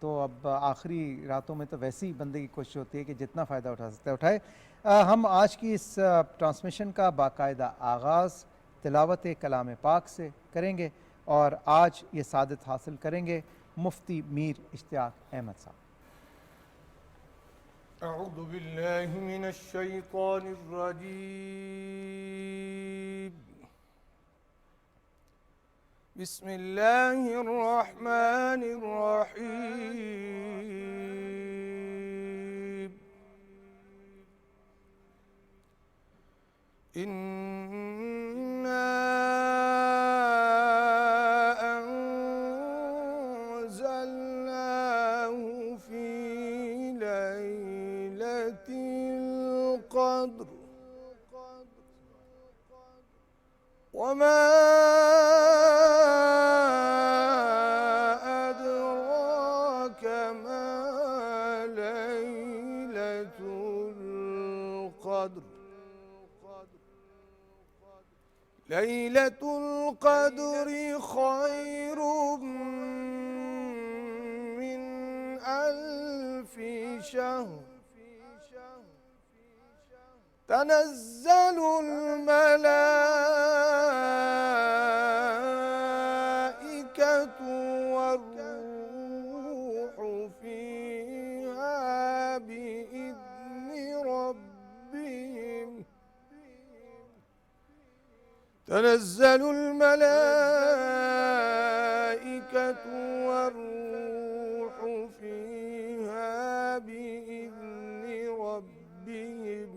تو اب آخری راتوں میں تو ویسے ہی بندے کی کوشش ہوتی ہے کہ جتنا فائدہ اٹھا سکتا ہے اٹھائے. ہم آج کی اس ٹرانسمیشن کا باقاعدہ آغاز تلاوت کلام پاک سے کریں گے اور آج یہ سعادت حاصل کریں گے مفتی میر اشتیاق احمد صاحب. أعوذ بالله من الشيطان الرجيم. بسم الله الرحمن الرحيم. إنا أنزلناه في ليلة القدر وما أدراك ما ليلة القدر. ليلة القدر خير من ألف شهر. تنزل الملائكة والروح فيها بإذن ربهم. تنزل الملائكة والروح فيها بإذن ربهم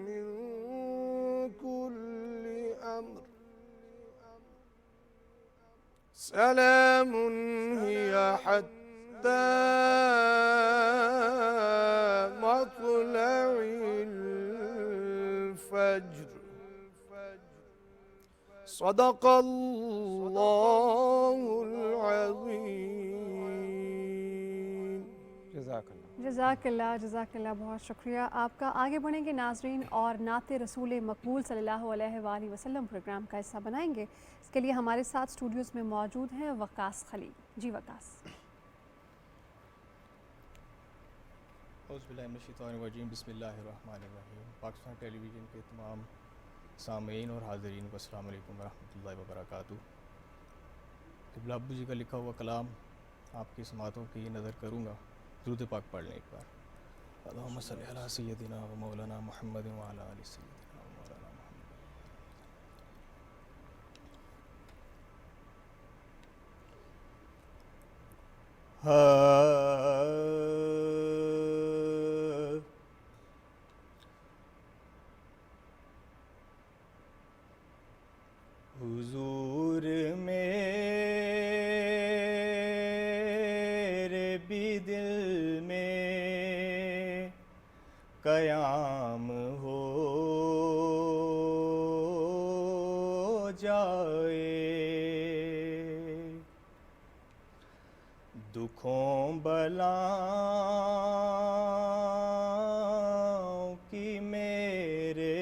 من كل أمر. سلام هي حتى مطلع الفجر. صدق الله العظيم. جزاک اللہ. جزاک اللہ بہت شکریہ آپ کا. آگے بڑھیں گے ناظرین اور نعت رسول مقبول صلی اللہ علیہ وآلہ وسلم پروگرام کا حصہ بنائیں گے. اس کے لیے ہمارے ساتھ اسٹوڈیوز میں موجود ہیں وقاص خلیل. جی وقاص. اعوذ باللہ من الشیطان الرجیم. بسم اللہ الرحمن الرحیم. پاکستان ٹیلی ویژن کے تمام سامعین اور حاضرین کو السلام علیکم ورحمۃ اللہ وبرکاتہ. قبلہ ابو جی کا لکھا ہوا کلام آپ کی سماعتوں کی نظر کروں گا. درود پاک پڑھ لیں ایک بار. اللہم صلی علی سیدنا و مولانا محمد وعلی آل سیدنا و مولانا محمد. حضور میرے بھی دل میں قیام ہو جائے. دکھوں بلاؤں کی میرے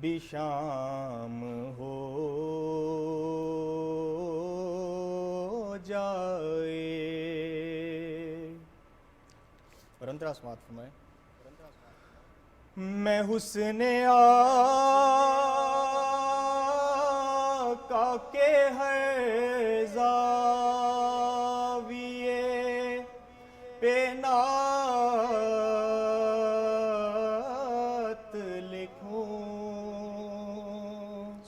بھی شام ہو جائے. برندرا سماعت فرمائیں. میں حسن آقا کے ہر زاویے پہ نعت لکھوں.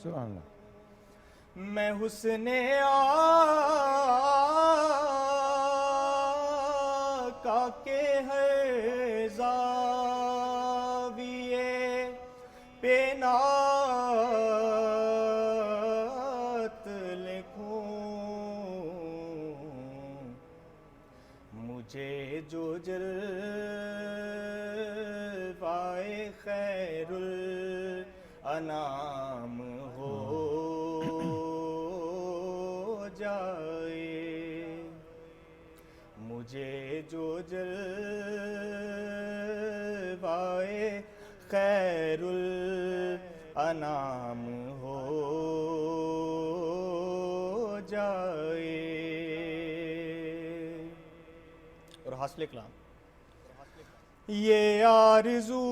سبحان اللہ. میں حسن آقا کے ہر زاویے پہ نعت لکھوں. مجھے جو جلوائے خیر الانام ہو جائے. مجھے جو جلوائے خیر الانام ہو جائے. حاصل کلام یہ آرزو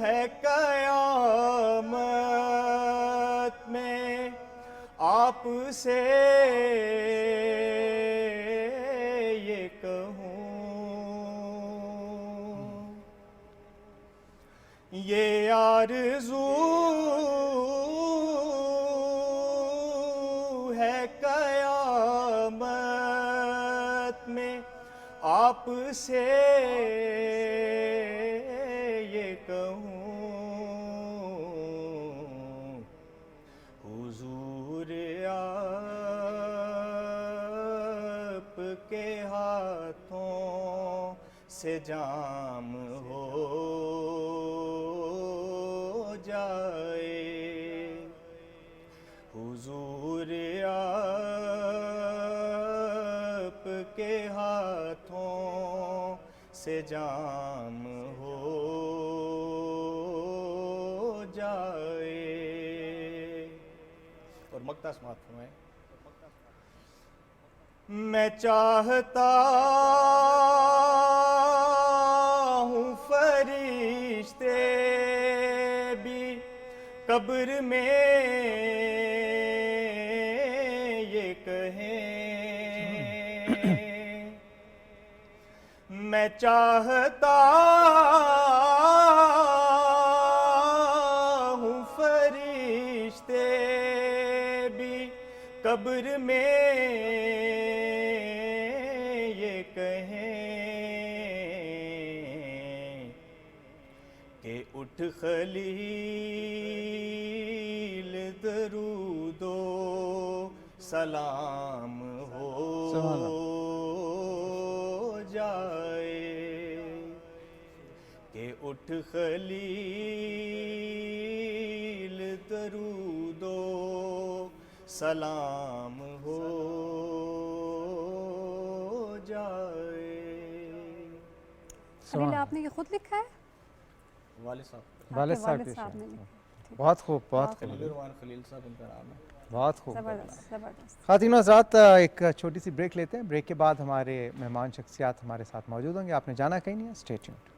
ہے قیامت میں آپ سے یہ کہوں، یہ آرزو ہے قیامت میں آپ سے یہ کہوں، حضور آپ کے ہاتھوں سے جام ہو جائے، حضور آپ کے ہاتھوں سے جام ہو جائے۔ اور مقطع سماعت فرمائیں۔ میں چاہتا ہوں فرشتے بھی قبر میں یہ کہیں، میں چاہتا ہوں فرشتے بھی قبر میں یہ کہیں کہ اٹھ خلیل درود و سلام ہو جائے، کہ اٹھ خلیل درود و سلام ہو جائے۔ خلیل آپ نے یہ خود لکھا ہے؟ والد صاحب والد صاحب والد کے صاحب نے شاعر۔ لکھا ہے۔ بہت خوب، بہت خوب، خلیل الرحمن خلیل صاحب ان کا نام ہے۔ بہت خوب۔ زبردست زبردست۔ خواتین و حضرات، ایک چھوٹی سی بریک لیتے ہیں، بریک کے بعد ہمارے مہمان شخصیات ہمارے ساتھ موجود ہوں گے، آپ نے جانا کہیں نہیں ہے، اسٹے ٹیونڈ۔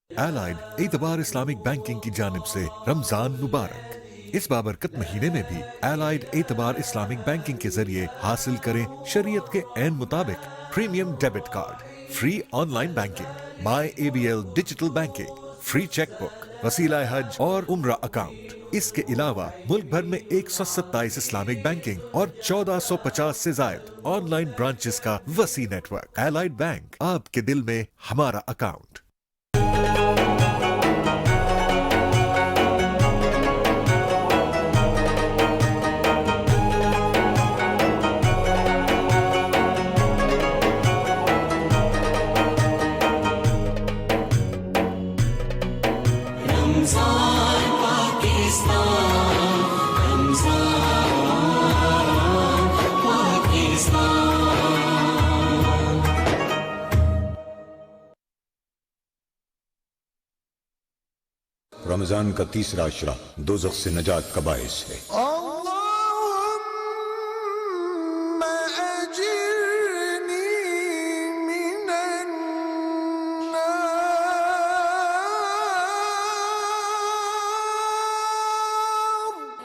الائڈ اعتبار اسلامک بینکنگ کی جانب سے رمضان مبارک۔ اس بابرکت مہینے میں بھی الائڈ اعتبار اسلامک بینکنگ کے ذریعے حاصل کریں شریعت کے عین مطابق premium debit card, free online banking, my A B L digital banking, free cheque book, وسیلہ حج اور عمرہ اکاؤنٹ۔ اس کے علاوہ ملک بھر میں 127 اسلامک بینکنگ اور 1450 سے زائد آن لائن برانچز کا وسیع نیٹ ورک۔ الائڈ بینک، آپ کے دل میں ہمارا اکاؤنٹ۔ رمضان کا تیسرا عشرہ دوزخ سے نجات کا باعث ہے۔ اللہم اجرنی من النار۔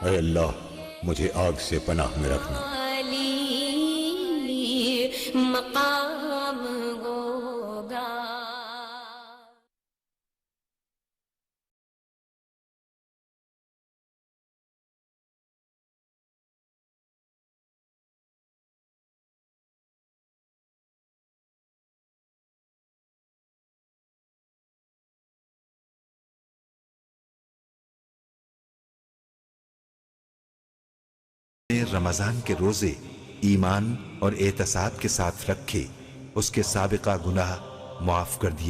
اے اللہ مجھے آگ سے پناہ میں رکھنا۔ مقام ہوگا۔ رمضان کے روزے ایمان اور احتساب کے ساتھ رکھے، اس کے سابقہ گناہ معاف کر دیے۔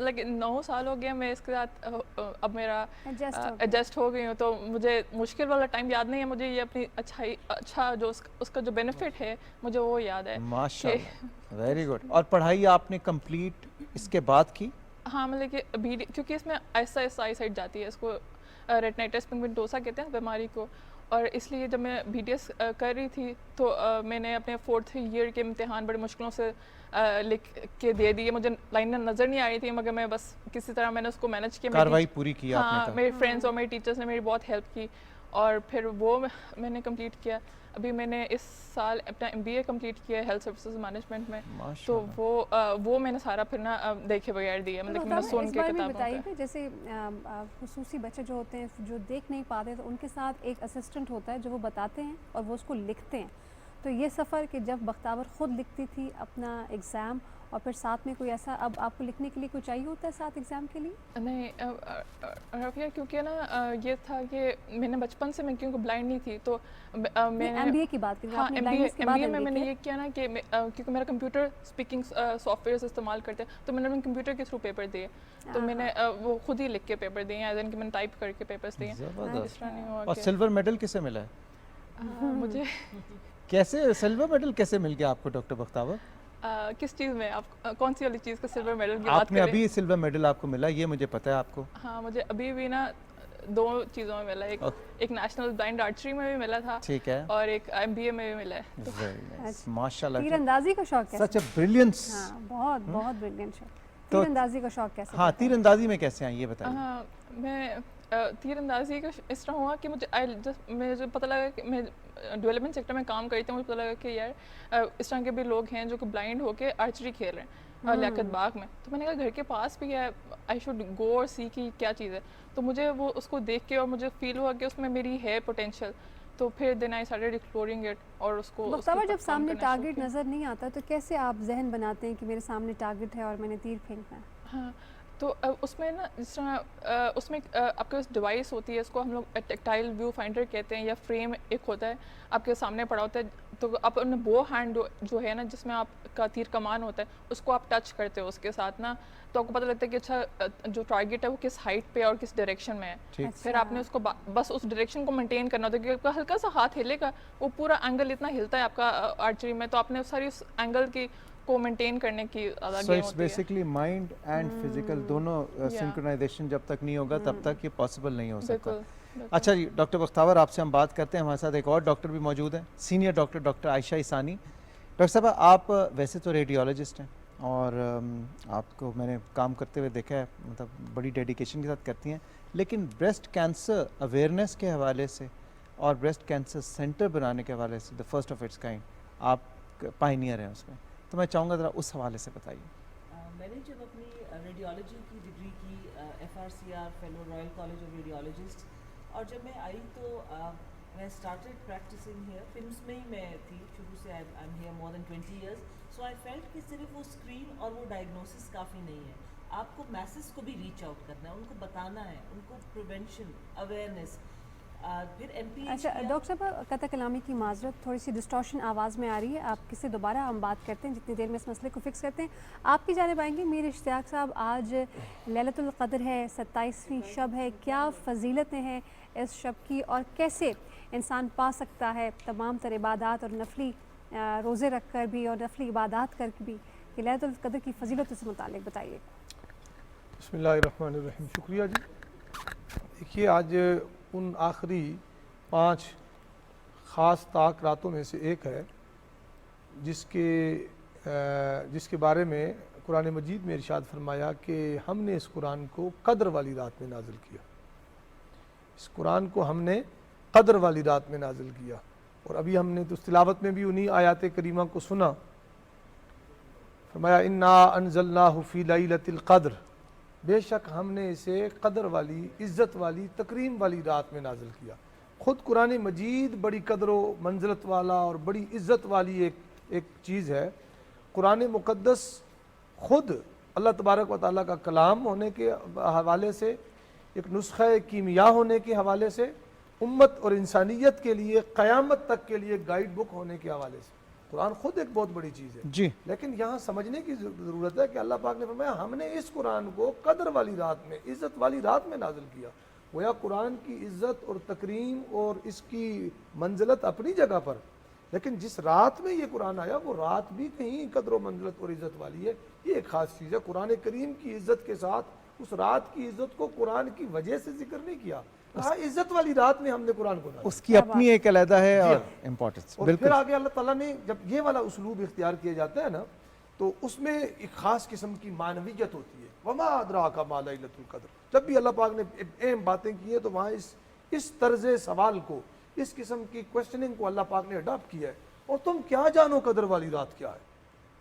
لیکن 9 سال ہو گیا میں اس کے ساتھ اب میرا ایڈجسٹ ہو گئی ہوں, تو مجھے مشکل والا ٹائم یاد نہیں ہے. مجھے یہ اپنی اچھا جو اس کا جو بینیفٹ ہے مجھے وہ یاد ہے. ماشاء اللہ, ویری گڈ. اور پڑھائی آپ نے کمپلیٹ اس کے بعد کی؟ ہاں مطلب کہ کیونکہ اس میں آہستہ آہستہ آئی سائٹ جاتی ہے, اس کو ریٹنائٹس پگمنٹوسا کہتے ہیں بیماری کو, اور اس لیے جب میں بی ڈی ایس کر رہی تھی تو میں نے اپنے 4th ایئر کے امتحان بڑی مشکلوں سے لکھ کے دے دیے. مجھے لائنیں نظر نہیں آ رہی تھی مگر میں بس کسی طرح میں نے اس کو مینج کیا. کاروائی پوری کی آپ نے؟ ہاں, میرے فرینڈس اور میرے ٹیچرس نے میری بہت ہیلپ کی اور پھر وہ میں نے کمپلیٹ کیا. ابھی میں نے اس سال اپنا MBA کمپلیٹ کیا ہے ہیلتھ سروسز مینجمنٹ میں, تو وہ میں نے سارا پھر نا دیکھے بغیر دیا, مطلب کہ میں نے سن کے کتابوں بتائیے کہ جیسے خصوصی بچے جو ہوتے ہیں جو دیکھ نہیں پاتے تو ان کے ساتھ ایک اسسٹنٹ ہوتا ہے جو وہ بتاتے ہیں اور وہ اس کو لکھتے ہیں. تو یہ سفر کہ جب بختاور خود لکھتی تھی اپنا ایگزام اور پھر ساتھ میں کوئی ایسا, اب آپ کو لکھنے کے لیے کوئی چاہیے ہوتا ہے ساتھ ایگزام کے لیے؟ نہیں رافیہ, کیونکہ نا یہ تھا کہ میں نے بچپن سے, میں کیونکہ بلائنڈ نہیں تھی تو میں MBA کی بات کریں. ہاں MBA میں نے یہ کیا نا کہ کیونکہ میرا کمپیوٹر اسپیکنگ سافٹ ویئر استعمال کرتے ہیں تو میں نے اپنے کمپیوٹر کے تھرو پیپر دیے, تو میں نے وہ خود ہی لکھ کے پیپر دیے ہیں, ایز ان کہ میں نے ٹائپ کر کے پیپرس دیے. اس طرح نہیں ہوا. اور سلور میڈل کسے ملا ہے؟ مجھے کیسے سلور میڈل کیسے مل گیا آپ کو ڈاکٹر بختاور؟ کس چیز میں, آپ کون سی والی چیز کا سلور میڈل کی بات آپ نے ابھی سلور میڈل آپ کو ملا, یہ مجھے پتا ہے آپ کو. ہاں مجھے ابھی بھی نا 2 چیزوں میں ملا, ایک نیشنل بلائنڈ آرچری میں بھی ملا تھا, ٹھیک ہے, اور ایک MBA میں بھی ملا ہے. ماشاءاللہ. تیر اندازی کا شوق ہے, سچ اے بریلینس. ہاں بہت بہت بریلینٹ ہے. تیر اندازی کا شوق کیسے؟ ہاں تیر اندازی میں کیسے آئیں یہ بتائیں. ہاں میں تیر اندازی کا اس طرح ہوا کہ مجھے پتہ لگا کہ میں ڈیولپمنٹ سیکٹر میں کام کرتی ہوں, مجھے پتہ لگا کہ یار اس طرح کے بھی لوگ ہیں جو کہ بلائنڈ ہو کے آرچری کھیل رہے ہیں لیاقت باغ میں. تو میں نے کہا گھر کے پاس بھی ہے, آئی شوڈ گو اور سی کی کیا چیز ہے. تو مجھے وہ اس کو دیکھ کے اور مجھے فیل ہوا کہ اس میں میری ہے پوٹینشیل, تو پھر دین آئی اسٹارٹڈ ایکسپلورنگ اٹ. اور اس کو بختاور جب سامنے ٹارگٹ نظر نہیں آتا تو کیسے آپ ذہن بناتے ہیں کہ میرے سامنے ٹارگٹ ہے اور میں نے تیر پھینکنا ہے؟ ہاں تو اس میں نا جس طرح اس میں آپ کے پاس ڈیوائس ہوتی ہے, اس کو ہم لوگ ٹیکٹائل ویو فائنڈر کہتے ہیں, یا فریم ایک ہوتا ہے آپ کے سامنے پڑا ہوتا ہے. تو آپ اپنے بو ہینڈ جو ہے نا جس میں آپ کا تیر کمان ہوتا ہے اس کو آپ ٹچ کرتے ہو اس کے ساتھ نا, تو آپ کو پتہ لگتا ہے کہ اچھا جو ٹارگٹ ہے وہ کس ہائٹ پہ اور کس ڈائریکشن میں ہے. پھر آپ نے اس کو بس اس ڈائریکشن کو مینٹین کرنا ہوتا ہے, کیونکہ آپ کا ہلکا سا ہاتھ ہلے گا, وہ پورا اینگل اتنا ہلتا ہے آپ کا آرچری میں, تو آپ نے ساری اس اینگل کی کو مینٹین کرنے کی so it's basically mind and physical دونوں سنکرونائزیشن جب تک نہیں ہوگا تب تک یہ پاسبل نہیں ہو سکتا. اچھا جی ڈاکٹر بختاور, آپ سے ہم بات کرتے ہیں. ہمارے ساتھ ایک اور ڈاکٹر بھی موجود ہیں, سینئر ڈاکٹر عائشہ عیسانی. ڈاکٹر صاحب آپ ویسے تو ریڈیولوجسٹ ہیں اور آپ کو میں نے کام کرتے ہوئے دیکھا ہے, مطلب بڑی ڈیڈیکیشن کے ساتھ کرتی ہیں, لیکن بریسٹ کینسر اویئرنیس کے حوالے سے اور بریسٹ کینسر سینٹر بنانے کے حوالے سے the first of its kind آپ پائنیئر ہیں اس میں, تو میں چاہوں گا ذرا اس حوالے سے بتائیے. میں نے جب اپنی ریڈیولوجی کی ڈگری کی FRCR fellow Royal college of radiologist, اور جب میں آئی تو میں اسٹارٹیڈ پریکٹسنگ ہیئر, فلمس میں ہی میں تھی شروع سے, I am here more than 20 years. So I felt کہ صرف وہ اسکرین اور وہ ڈائگنوسس کافی نہیں ہے, آپ کو میسز کو بھی ریچ آؤٹ کرنا ہے, ان کو بتانا ہے, ان کو پریونشن اویئرنیس. پھر اچھا ڈاکٹر صاحب قطع کلامی کی معذرت, تھوڑی سی ڈسٹورشن آواز میں آ رہی ہے, آپ کس سے دوبارہ ہم بات کرتے ہیں جتنی دیر میں اس مسئلے کو فکس کرتے ہیں. آپ کی جانب آئیں گے میر اشتیاق صاحب. آج لیلۃ القدر ہے, 27ویں شب ہے, کیا فضیلتیں ہیں اس شب کی اور کیسے انسان پا سکتا ہے تمام تر عبادات اور نفلی روزے رکھ کر بھی اور نفلی عبادات کر کے بھی, کہ لیلۃ القدر کی فضیلتوں سے متعلق بتائیے. بسم اللہ الرحمن الرحیم. شکریہ جی. دیکھیے آج ان آخری 5 خاص طاق راتوں میں سے ایک ہے جس کے بارے میں قرآن مجید میں ارشاد فرمایا کہ ہم نے اس قرآن کو قدر والی رات میں نازل کیا. اس قرآن کو ہم نے قدر والی رات میں نازل کیا, اور ابھی ہم نے تو تلاوت میں بھی انہی آیات کریمہ کو سنا. فرمایا انا انزلناہ فی لیلۃ القدر, بے شک ہم نے اسے قدر والی, عزت والی, تکریم والی رات میں نازل کیا. خود قرآن مجید بڑی قدر و منزلت والا اور بڑی عزت والی ایک چیز ہے. قرآن مقدس خود اللہ تبارک و تعالیٰ کا کلام ہونے کے حوالے سے, ایک نسخہ کیمیا ہونے کے حوالے سے, امت اور انسانیت کے لیے قیامت تک کے لیے گائیڈ بک ہونے کے حوالے سے, قرآن خود ایک بہت بڑی چیز ہے جی لیکن یہاں سمجھنے کی ضرورت ہے کہ اللہ پاک نے فرمایا ہم نے اس قرآن کو قدر والی رات میں عزت والی رات میں نازل کیا. گویا قرآن کی عزت اور تکریم اور اس کی منزلت اپنی جگہ پر, لیکن جس رات میں یہ قرآن آیا وہ رات بھی کہیں قدر و منزلت اور عزت والی ہے. یہ ایک خاص چیز ہے. قرآن کریم کی عزت کے ساتھ اس رات کی عزت کو قرآن کی وجہ سے ذکر نہیں کیا, کہا عزت والی رات میں ہم نے قرآن کو نازل. اس کی اپنی ایک علیحدہ ہے اور امپورٹنس. اور پھر آگے اللہ تعالیٰ نے جب یہ والا اسلوب اختیار کیا جاتا ہے نا تو اس میں ایک خاص قسم کی معنویت ہوتی ہے. وما ادراک ما لیلۃ القدر. جب بھی اللہ پاک نے اہم باتیں کی ہیں تو وہاں اس طرز سوال کو, اس قسم کی کوشچننگ کو اللہ پاک نے اڈاپٹ کیا ہے. اور تم کیا جانو قدر والی رات کیا ہے.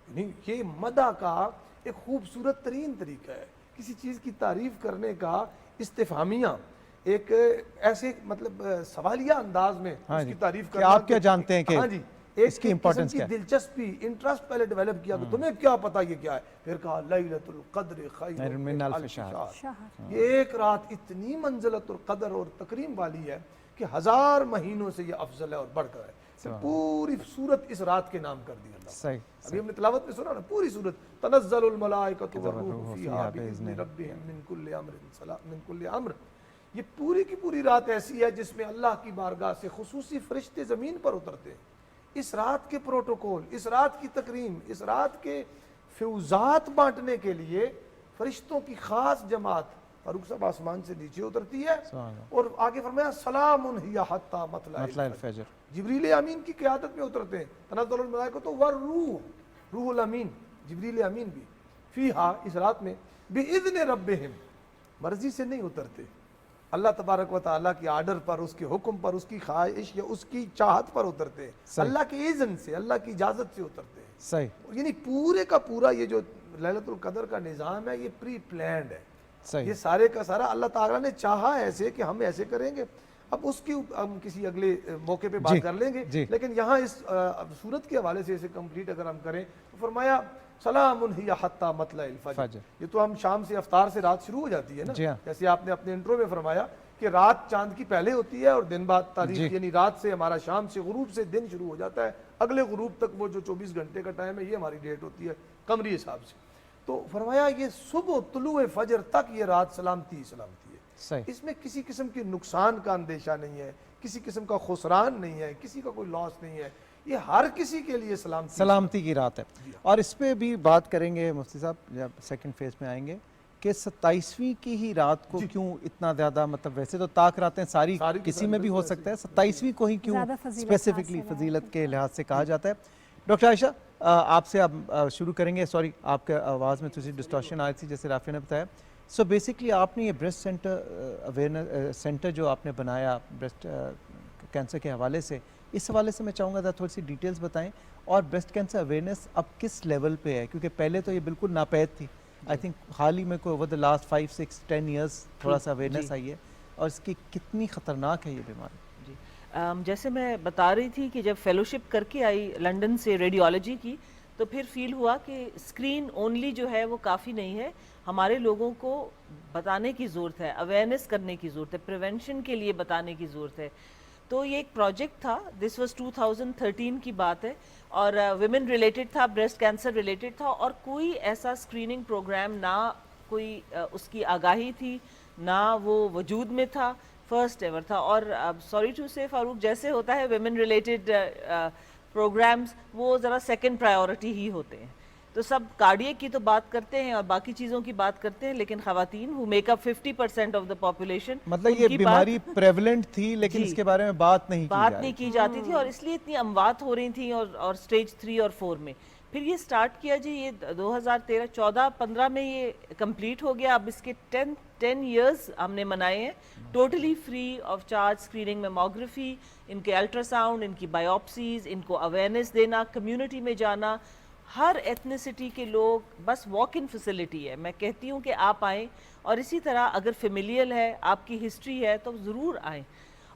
یعنی یہ مدح کا ایک خوبصورت ترین طریقہ ہے کسی چیز کی تعریف کرنے کا. استفہامیہ ایک ایسے مطلب سوالیہ انداز میں اس کی تعریف کرنا. آپ کیا جانتے ہیں کہ ہاں جی اس کی امپورٹنس کیا ہے. دلچسپی انٹرسٹ پہلے ڈیولپ کیا کہ تمہیں کیا پتا یہ کیا ہے. پھر کہا لیلۃ القدر خیر من الف شہر. یہ ایک رات اتنی منزلت اور قدر اور تکریم والی ہے کہ 1000 مہینوں سے یہ افضل ہے اور بڑھ کر ہے. پوری سورت اس رات کے نام کر دی اللہ. صحیح. ابھی ہم نے تلاوت میں سنا نا پوری سورت تنزل الملائکۃ والروح فیہا باذن ربہم من کل امر من کل امر. یہ پوری کی پوری رات ایسی ہے جس میں اللہ کی بارگاہ سے خصوصی فرشتے زمین پر اترتے ہیں. اس رات کے پروٹوکول, اس رات کی تکریم, اس رات کے فیوزات بانٹنے کے لیے فرشتوں کی خاص جماعت فاروق صاحب آسمان سے نیچے اترتی ہے. اور آگے فرمایا سلام ہی حتی مطلع الفجر. جبریل امین کی قیادت میں اترتے ہیں. تنزل الملائکۃ والروح, روح الامین جبریل امین بھی, فیہا اس رات میں باذن ربہم, مرضی سے نہیں اترتے, اللہ تبارک و تعالیٰ کے آرڈر پر, اس کے حکم پر, اس کی خواہش یا اس کی چاہت پر اترتے ہیں. اللہ کے اذن سے, اللہ کی اجازت سے اترتے ہیں. صحیح. یعنی پورے کا پورا یہ جو لیلۃ القدر کا نظام ہے یہ پری پلانڈ ہے. یہ سارے کا سارا اللہ تعالیٰ نے چاہا ایسے کہ ہم ایسے کریں گے. اب اس کی ہم کسی اگلے موقع پہ بات کر لیں گے, لیکن یہاں اس صورت کے حوالے سے اسے کمپلیٹ اگر ہم کریں تو فرمایا سلام ہی حتی مطلع الفجر. یہ تو ہم شام سے افطار سے رات شروع ہو جاتی ہے نا, جیسے آپ نے اپنے انٹرو میں فرمایا کہ رات چاند کی پہلے ہوتی ہے اور دن بعد تاریخ, یعنی رات سے ہمارا شام سے غروب سے دن شروع ہو جاتا ہے. اگلے غروب تک وہ جو 24 گھنٹے کا ٹائم ہے یہ ہماری ڈیٹ ہوتی ہے قمری حساب سے. تو فرمایا یہ صبح طلوع فجر تک یہ رات سلامتی سلامتی ہے. اس میں کسی قسم کی نقصان کا اندیشہ نہیں ہے, کسی قسم کا خسران نہیں ہے, کسی کا کوئی لاس نہیں ہے. یہ ہر کسی کے لیے سلامتی کی رات ہے. اور اس پہ بھی بات کریں گے مفتی صاحب جب سیکنڈ فیز میں آئیں گے کہ 27ویں کی ہی رات کو کیوں اتنا زیادہ, مطلب ویسے تو طاق راتیں ساری کسی میں بھی ہو سکتا ہے, 27ویں کو ہی کیوں اسپیسیفکلی فضیلت کے لحاظ سے کہا جاتا ہے. ڈاکٹر عائشہ آپ سے اب شروع کریں گے. سوری آپ کے آواز میں تھوڑی ڈسٹورشن آئی تھی جیسے رافیہ نے بتایا. سو بیسکلی آپ نے یہ بریسٹ سینٹر اویئرنیس سینٹر جو آپ نے بنایا بریسٹ کینسر کے حوالے سے, اس حوالے سے میں چاہوں گا تھوڑی سی ڈیٹیلز بتائیں. اور بریسٹ کینسر اویئرنیس اب کس لیول پہ ہے, کیونکہ پہلے تو یہ بالکل ناپید تھی. آئی تھنک حال ہی میں کوئی اوور دا لاسٹ 5, 6, 10 ایئرس تھوڑا سا اویئرنیس آئی ہے, اور اس کی کتنی خطرناک ہے یہ بیماری. جیسے میں بتا رہی تھی کہ جب فیلوشپ کر کے آئی لنڈن سے ریڈیولوجی کی تو پھر فیل ہوا کہ اسکرین اونلی جو ہے وہ کافی نہیں ہے, ہمارے لوگوں کو بتانے کی ضرورت ہے, اویئرنیس کرنے کی ضرورت ہے, پریونشن کے لیے بتانے کی ضرورت ہے. تو یہ ایک پروجیکٹ تھا, دس واز 2013 کی بات ہے, اور ویمن ریلیٹڈ تھا, بریسٹ کینسر ریلیٹڈ تھا, اور کوئی ایسا اسکریننگ پروگرام نہ کوئی اس کی آگاہی تھی نہ وہ وجود میں تھا, فرسٹ ایور تھا. اور سوری ٹو سے فاروق, جیسے ہوتا ہے ویمن ریلیٹڈ پروگرامز وہ ذرا سیکنڈ پرائیورٹی ہی ہوتے ہیں. تو سب کارڈیک کی تو بات کرتے ہیں اور باقی چیزوں کی بات کرتے ہیں, لیکن خواتین who make up 50% of the population, مطلب یہ بیماری پریولنٹ تھی لیکن اس کے بارے میں بات نہیں کی جاتی تھی, اور اس لیے اتنی اموات ہو رہی تھیں, اور سٹیج 3 اور 4 میں. پھر یہ سٹارٹ کیا جی, یہ 2013 14 15 میں یہ کمپلیٹ ہو گیا. اب اس کے 10 ایئرز ہم نے منائے ہیں, totally free of charge screening, mammography, ان کے الٹرا ساؤنڈ, ان کی بایوپسیز, ان کو اویئرنیس دینا, کمیونٹی میں جانا, ہر ایتھنیسٹی کے لوگ, بس واک ان فیسلٹی ہے. میں کہتی ہوں کہ آپ آئیں, اور اسی طرح اگر فیملیل ہے, آپ کی ہسٹری ہے تو ضرور آئیں.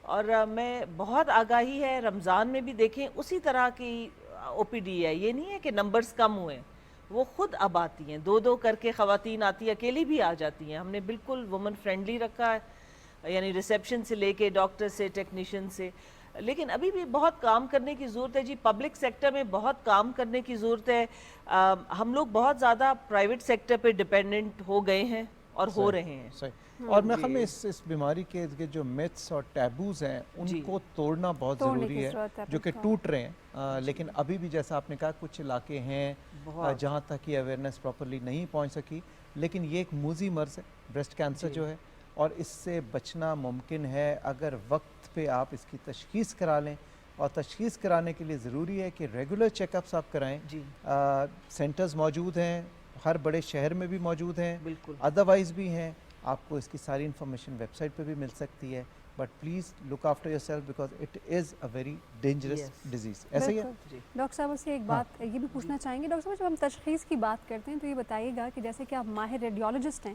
اور میں بہت آگاہی ہے, رمضان میں بھی دیکھیں اسی طرح کی او پی ڈی ہے. یہ نہیں ہے کہ نمبرز کم ہوئے, وہ خود اب آتی ہیں, 2 کر کے خواتین آتی ہیں, اکیلی بھی آ جاتی ہیں. ہم نے بالکل وومن فرینڈلی رکھا ہے, یعنی ریسیپشن سے لے کے ڈاکٹر سے, ٹیکنیشین سے. لیکن ابھی بھی بہت کام کرنے کی ضرورت ہے جی. پبلک سیکٹر میں بہت کام کرنے کی ضرورت ہے. ہم لوگ بہت زیادہ پرائیویٹ سیکٹر پہ ڈیپینڈنٹ ہو گئے ہیں اور ہو رہے ہیں. صحیح. اور میں خیال میں اس بیماری کے جو میتھس اور ٹیبوز ہیں ان کو توڑنا بہت ضروری ہے جو کہ ٹوٹ رہے ہیں. لیکن ابھی بھی جیسا آپ نے کہا کچھ علاقے ہیں جہاں تک یہ اویئرنیس پراپرلی نہیں پہنچ سکی. لیکن یہ ایک موذی مرض ہے بریسٹ کینسر جو ہے, اور اس سے بچنا ممکن ہے اگر وقت پہ آپ اس کی تشخیص کرا لیں. اور تشخیص کرانے کے لیے ضروری ہے کہ ریگولر چیک اپس آپ کرائیں. سینٹرز موجود ہیں, ہر بڑے شہر میں بھی موجود ہیں, ادروائز بھی ہیں. آپ کو اس کی ساری انفارمیشن ویب سائٹ پہ بھی مل سکتی ہے. But please look after yourself because it is a very dangerous disease. ایسا ہی ہے. ڈاکٹر صاحب سے ایک بات یہ بھی پوچھنا چاہیں گے. ڈاکٹر صاحب جب ہم تشخیص کی بات کرتے ہیں تو یہ بتائیے گا کہ جیسے کہ آپ ماہر ریڈیولوجسٹ ہیں,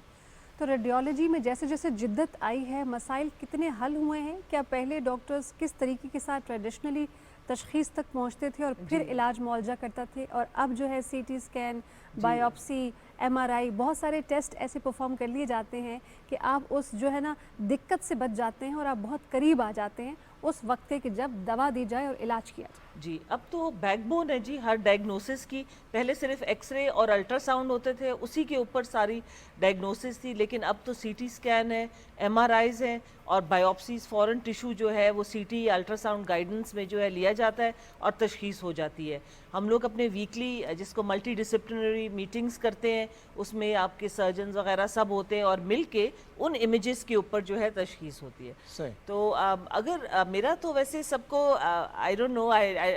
تو ریڈیولوجی میں جیسے جیسے جدت آئی ہے مسائل کتنے حل ہوئے ہیں؟ کیا پہلے ڈاکٹرز کس طریقے کے ساتھ ٹریڈیشنلی تشخیص تک پہنچتے تھے اور پھر علاج معالجہ کرتا تھے, اور اب جو ہے C T scan, biopsy, M R I, بہت سارے ٹیسٹ ایسے پرفارم کر لیے جاتے ہیں کہ آپ اس جو ہے نا دقت سے بچ جاتے ہیں اور آپ بہت قریب آ جاتے ہیں اس وقت کے کہ جب دوا دی جائے اور علاج کیا جائے. جی اب تو بیک بون ہے جی ہر ڈائگنوسس کی. پہلے صرف ایکس رے اور الٹرا ساؤنڈ ہوتے تھے, اسی کے اوپر ساری ڈائگنوسس تھی. لیکن اب تو سی ٹی اسکین ہے, ایم آر آئیز ہیں, اور بایوپسیز فورن ٹیشو جو ہے وہ C T ultrasound guidance میں جو ہے لیا جاتا ہے اور تشخیص ہو جاتی ہے. ہم لوگ اپنے ویکلی جس کو ملٹی ڈسپلنری میٹنگز کرتے ہیں, اس میں آپ کے سرجنز وغیرہ سب ہوتے ہیں اور مل کے ان امیجز کے اوپر جو ہے تشخیص ہوتی ہے. تو اگر میرا تو ویسے سب کو آئی ڈونٹ نو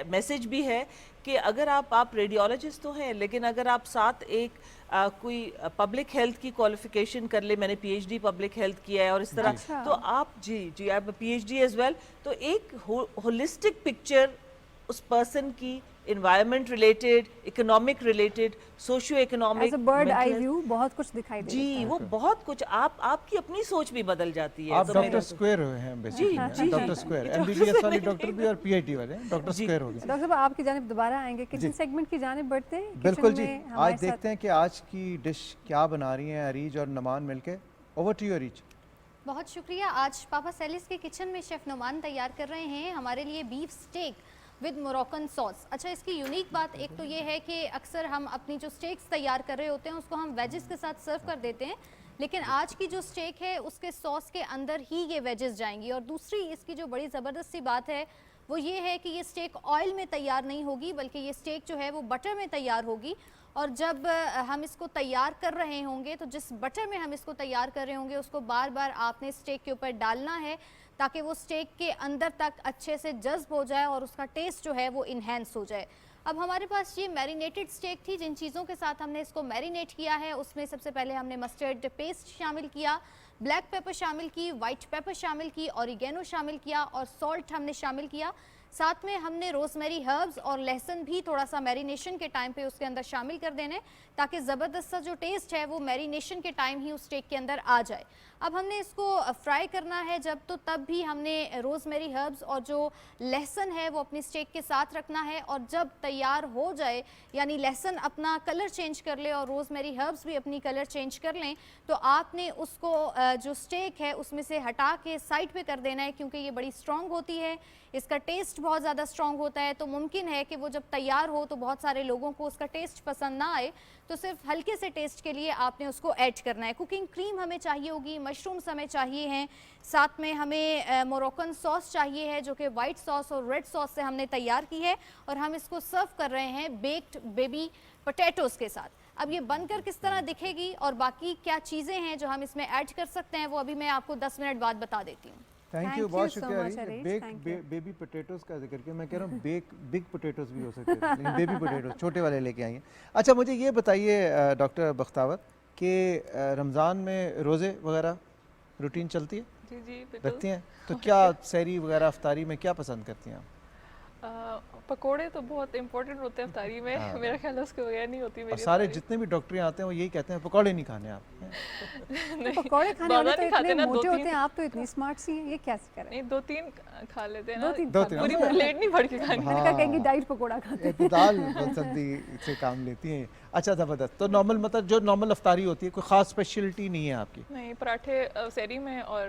میسج بھی ہے کہ اگر آپ ریڈیولوجسٹ تو ہیں, لیکن اگر آپ ساتھ ایک کوئی پبلک ہیلتھ کی کوالیفیکیشن کر لے, میں نے P H D public health کیا ہے اور اس طرح, تو آپ جی آپ P H D as well, تو ایک ہولسٹک پکچر اس پرسن کی environment related, economic related, socio economic, bird eye view بہت کچھ دکھائی دیتا ہے. جی وہ بہت کچھ آپ کی اپنی سوچ بھی بدل جاتی ہے. آپ ڈاکٹر اسکوائر ہوئے ہیں basically, doctor square M B B S والے ڈاکٹر بھی اور پی ایچ ڈی والے ہیں, ڈاکٹر اسکوائر ہو گئے. ڈاکٹر صاحب آپ کی جانب دوبارہ آئیں گے, کچن سیگمنٹ کی جانب بڑھتے ہیں. بالکل جی, آج دیکھتے ہیں کہ آج کی ڈش کیا بنا رہی ہیں اریج اور نعمان مل کے. Over to you Areej. بہت شکریہ. آج پاپا سیلس کے کچن میں شیف نعمان تیار کر رہے ہیں ہمارے لیے beef steak with Moroccan sauce. اچھا اس کی یونیک بات ایک تو یہ ہے کہ اکثر ہم اپنی جو سٹیکس تیار کر رہے ہوتے ہیں اس کو ہم ویجز کے ساتھ سرو کر دیتے ہیں, لیکن آج کی جو سٹیک ہے اس کے سوس کے اندر ہی یہ ویجز جائیں گی. اور دوسری اس کی جو بڑی زبردست سی بات ہے وہ یہ ہے کہ یہ سٹیک آئل میں تیار نہیں ہوگی, بلکہ یہ سٹیک جو ہے وہ بٹر میں تیار ہوگی. اور جب ہم اس کو تیار کر رہے ہوں گے تو جس بٹر میں ہم اس کو تیار کر رہے ہوں گے اس کو بار بار آپ نے سٹیک کے اوپر ڈالنا ہے تاکہ وہ سٹیک کے اندر تک اچھے سے جذب ہو جائے اور اس کا ٹیسٹ جو ہے وہ انہینس ہو جائے. اب ہمارے پاس یہ میرینیٹڈ سٹیک تھی, جن چیزوں کے ساتھ ہم نے اس کو میرینیٹ کیا ہے اس میں سب سے پہلے ہم نے مسٹرڈ پیسٹ شامل کیا, بلیک پیپر شامل کی, وائٹ پیپر شامل کی, اوریگینو شامل کیا اور سالٹ ہم نے شامل کیا. ساتھ میں ہم نے روزمیری ہربز اور لہسن بھی تھوڑا سا میرینیشن کے ٹائم پہ اس کے اندر شامل کر دینے تاکہ زبردست سا جو ٹیسٹ ہے وہ میرینیشن کے ٹائم ہی اس سٹیک کے اندر آ جائے. اب ہم نے اس کو فرائی کرنا ہے جب تو تب بھی ہم نے روزمیری ہربز اور جو لہسن ہے وہ اپنی سٹیک کے ساتھ رکھنا ہے, اور جب تیار ہو جائے یعنی لہسن اپنا کلر چینج کر لے اور روزمیری ہربز بھی اپنی کلر چینج کر لیں تو آپ نے اس کو جو سٹیک ہے اس میں سے ہٹا کے سائڈ پہ کر دینا ہے, کیونکہ یہ بڑی سٹرونگ ہوتی ہے, اس کا ٹیسٹ بہت زیادہ سٹرونگ ہوتا ہے. تو ممکن ہے کہ وہ جب تیار ہو تو بہت سارے لوگوں کو اس کا ٹیسٹ پسند نہ آئے, تو صرف ہلکے سے ٹیسٹ کے لیے آپ نے اس کو ایڈ کرنا ہے. کوکنگ کریم ہمیں چاہیے ہوگی, مشرومز ہمیں چاہیے ہیں, ساتھ میں ہمیں موروکن سوس چاہیے ہے جو کہ وائٹ سوس اور ریڈ سوس سے ہم نے تیار کی ہے, اور ہم اس کو سرو کر رہے ہیں بیکڈ بیبی پوٹیٹوز کے ساتھ. اب یہ بن کر کس طرح دکھے گی اور باقی کیا چیزیں ہیں جو ہم اس میں ایڈ کر سکتے ہیں وہ ابھی میں آپ کو 10 منٹ بعد بتا دیتی ہوں. تھینک یو, بہت شکریہ. بیبی پوٹیٹوز کا ذکر کیا, میں کہہ رہا ہوں بگ پوٹیٹوز بھی ہو سکتے ہیں, لیکن بیبی پوٹیٹوز چھوٹے والے لے کے آئیں گے. اچھا مجھے یہ بتائیے ڈاکٹر بختاور کہ رمضان میں روزے وغیرہ روٹین چلتی ہے؟ جی رکھتی ہیں, تو کیا سحری وغیرہ افطاری میں کیا پسند کرتی ہیں آپ؟ پکوڑے تو بہت امپورٹنٹ ہوتے ہیں افطاری میں, میرا خیال ہے اس کے بغیر نہیں ہوتی میری. اور سارے جتنے بھی ڈاکٹر آتے ہیں وہ یہی کہتے ہیں پکوڑے نہیں کھانے آپ. پکوڑے کھانے والے تو اتنے موٹے ہوتے ہیں, آپ تو اتنی سمارٹ سی ہیں, یہ کیسے کریں؟ نہیں 2-3 کھا لیتے ہیں نا, پوری پلیٹ نہیں بھر کے کھانی. میں نے کہا کہیں گے ڈائٹ پکوڑا کھاتے ہیں. اعتدال پسندی سے کام لیتی ہیں. اچھا زبردست. تو نارمل مطلب جو نارمل افطاری ہوتی ہے کوئی خاص اسپیشلٹی نہیں ہے آپ کی؟ نہیں, پراٹھے سحری میں اور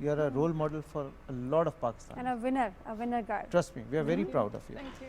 you are a role model for a lot of Pakistan and a winner girl. Trust me, we are very proud of you. Thank you.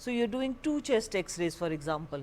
So you're doing 2 chest x-rays for example.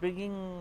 bringing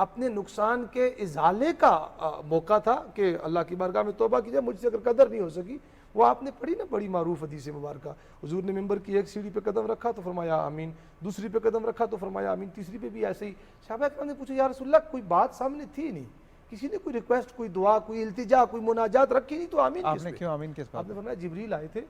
اپنے نقصان کے ازالے کا موقع تھا کہ اللہ کی بارگاہ میں توبہ کیجئے، مجھ سے اگر قدر نہیں ہو سکی. وہ آپ نے پڑھی نا بڑی معروف حدیث مبارکہ، حضور نے ممبر کی ایک سیڑھی پہ قدم رکھا تو فرمایا آمین، دوسری پہ قدم رکھا تو فرمایا آمین، تیسری پہ بھی ایسے ہی. صحابہ کرام نے پوچھا یا رسول اللہ کوئی بات سامنے تھی نہیں، کسی نے کوئی ریکویسٹ، کوئی دعا، کوئی التجا، کوئی مناجات رکھی نہیں، تو آمین آپ نے کیوں آمین کس بات؟ آپ نے فرمایا جبریل آئے تھے،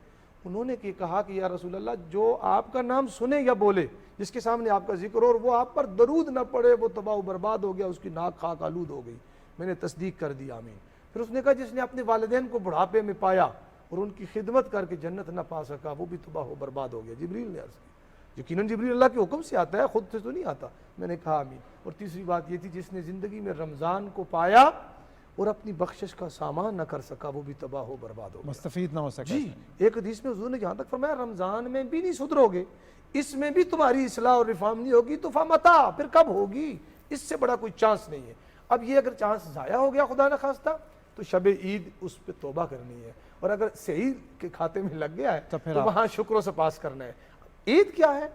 انہوں نے کہا کہ یا رسول اللہ جو آپ کا نام سنے یا بولے، جس کے سامنے آپ کا ذکر ہو اور وہ آپ پر درود نہ پڑے، وہ تباہ و برباد ہو گیا، اس کی ناک خاک آلود ہو گئی. میں نے تصدیق کر دی آمین. پھر اس نے کہا جس نے اپنے والدین کو بڑھاپے میں پایا اور ان کی خدمت کر کے جنت نہ پا سکا، وہ بھی تباہ و برباد ہو گیا. جبریل نے عرض کی. یقیناً جبریل اللہ کے حکم سے آتا ہے، خود سے تو نہیں آتا. میں نے کہا آمین. اور تیسری بات یہ تھی جس نے زندگی میں رمضان کو پایا اور اپنی بخشش کا سامان نہ کر سکا، وہ بھی تباہ و برباد ہو گیا، مستفید نہ ہو سکا. جی ایک حدیث میں حضور نے جہاں تک فرمایا رمضان میں بھی نہیں سدھرو گے، اس میں بھی تمہاری اصلاح اور ریفارم نہیں ہوگی تو فمتا، پھر کب ہوگی؟ اس سے بڑا کوئی چانس نہیں ہے. اب یہ اگر چانس ضائع ہو گیا خدا نہ خواستہ تو شب عید اس پہ توبہ کرنی ہے، اور اگر صحیح کے کھاتے میں لگ گیا ہے تو وہاں شکر و سپاس کرنا ہے. عید کیا ہے؟